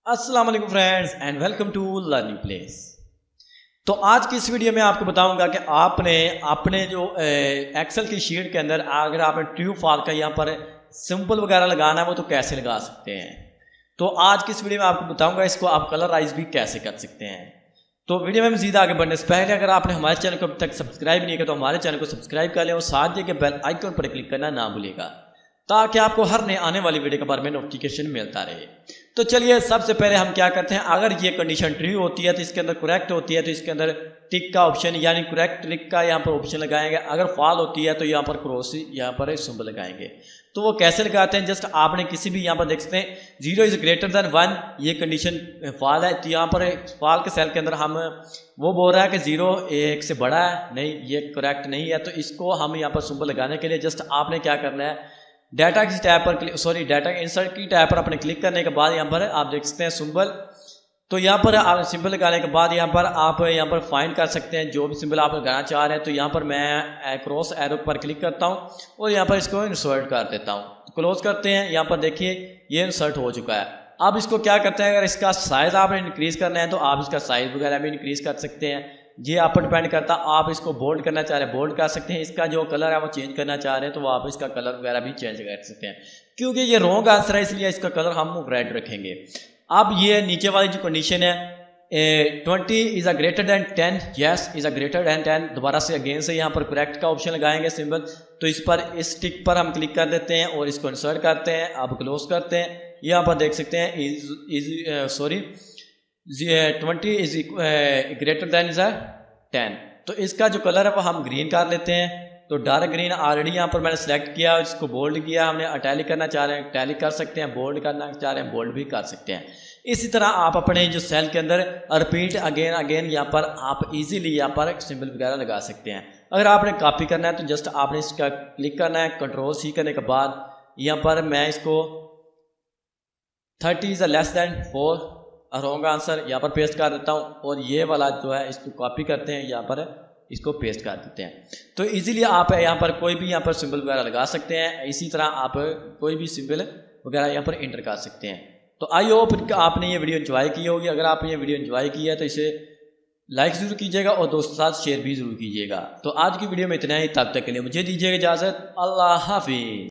अस्सलाम वालेकुम friends and welcome to learning place. तो आज की इस वीडियो में आपको बताऊंगा कि आपने अपने जो एक्सेल की शीट के अंदर अगर आपने ट्रू फॉल्स का यहाँ पर सिंबल वगैरह लगाना है वो तो कैसे लगा सकते हैं। तो आज की इस वीडियो में आपको बताऊंगा इसको आप कलराइज भी कैसे कर सकते हैं। तो वीडियो में मज़ीद आगे बढ़ने से पहले अगर आपने हमारे चैनल को अभी तक सब्सक्राइब नहीं किया तो हमारे चैनल को सब्सक्राइब कर लें और साथ ही के बेल आइकन पर क्लिक करना ना भूलिएगा ताकि आपको हर नए आने वाली वीडियो के बारे में नोटिफिकेशन मिलता रहे। तो चलिए सबसे पहले हम क्या करते हैं, अगर ये कंडीशन ट्रू होती है तो इसके अंदर करेक्ट होती है तो इसके अंदर टिक का ऑप्शन यानी करेक्ट टिक का यहाँ पर ऑप्शन लगाएंगे। अगर फॉल होती है तो यहाँ पर क्रॉस यहाँ पर सिंबल लगाएंगे। तो वो कैसे लगाते हैं, जस्ट आपने किसी भी यहाँ पर देख सकते हैं 0 इज़ ग्रेटर देन 1 ये कंडीशन फॉल है। तो यहाँ पर फॉल के सेल के अंदर हम वो बोल रहा है कि 0 1 से बड़ा है, नहीं ये करेक्ट नहीं है। तो इसको हम यहाँ पर सिंबल लगाने के लिए जस्ट आपने क्या करना है, डाटा की टैब पर डाटा इंसर्ट की टैब पर अपने क्लिक करने के बाद यहाँ पर आप देख सकते हैं सिंबल। तो यहाँ पर आप सिंबल लगाने के बाद यहाँ पर आप यहाँ पर फाइंड कर सकते हैं जो भी सिंबल आप लगाना चाह रहे हैं। तो यहाँ पर मैं क्रॉस एरो पर क्लिक करता हूँ और यहाँ पर इसको इंसर्ट कर देता हूँ। क्लोज करते हैं, यहाँ पर देखिए ये इंसर्ट हो चुका है। अब इसको क्या करते हैं, अगर इसका साइज़ आपने इंक्रीज़ करना है तो आप इसका साइज़ वगैरह भी इंक्रीज़ कर सकते हैं। ये आप पर डिपेंड करता है, आप इसको बोल्ड करना चाह रहे हैं बोल्ड कर सकते हैं, इसका जो कलर है वो चेंज करना चाह रहे हैं तो वो आप इसका कलर वगैरह भी चेंज कर सकते हैं। क्योंकि ये रॉन्ग आंसर है इसलिए इसका कलर हम रेड रखेंगे। अब ये नीचे वाली जो कंडीशन है 20 is a greater than 10 yes is a greater than 10, दोबारा से अगेन से यहाँ पर करेक्ट का ऑप्शन लगाएंगे सिंबल। तो इस पर इस टिक पर हम क्लिक कर देते हैं और इसको इंसर्ट करते हैं। अब क्लोज करते हैं, यहाँ पर देख सकते हैं 20 इज ग्रेटर दैन इज़ 10। तो इसका जो कलर है वो हम ग्रीन कर लेते हैं। तो डार्क ग्रीन ऑलरेडी यहाँ पर मैंने सेलेक्ट किया, इसको बोल्ड किया, हमने अटैलिक करना चाह रहे हैं अटैलिक कर सकते हैं, बोल्ड करना चाह रहे हैं बोल्ड भी कर सकते हैं। इसी तरह आप अपने जो सेल के अंदर रिपीट अगेन अगेन यहाँ पर आप इजीली यहाँ पर सिंबल वगैरह लगा सकते हैं। अगर आपने कॉपी करना है तो जस्ट आपने इसका क्लिक करना है, कंट्रोल-C करने के बाद यहाँ पर मैं इसको 30 is less than 4 wrong answer यहाँ पर पेस्ट कर देता हूँ और ये वाला जो है इसको कॉपी करते हैं, यहाँ पर इसको पेस्ट कर देते हैं। तो इजीली आप यहाँ पर कोई भी यहाँ पर सिंबल वगैरह लगा सकते हैं। इसी तरह आप कोई भी सिंबल वगैरह यहाँ पर एंटर कर सकते हैं। तो आई होप आपने ये वीडियो एंजॉय की होगी। अगर आपने ये वीडियो एंजॉय किया है तो इसे लाइक ज़रूर कीजिएगा और दोस्तों के साथ शेयर भी ज़रूर कीजिएगा। तो आज की वीडियो में इतना ही, तब तक के लिए मुझे दीजिएगा इजाज़त। अल्लाह हाफिज़।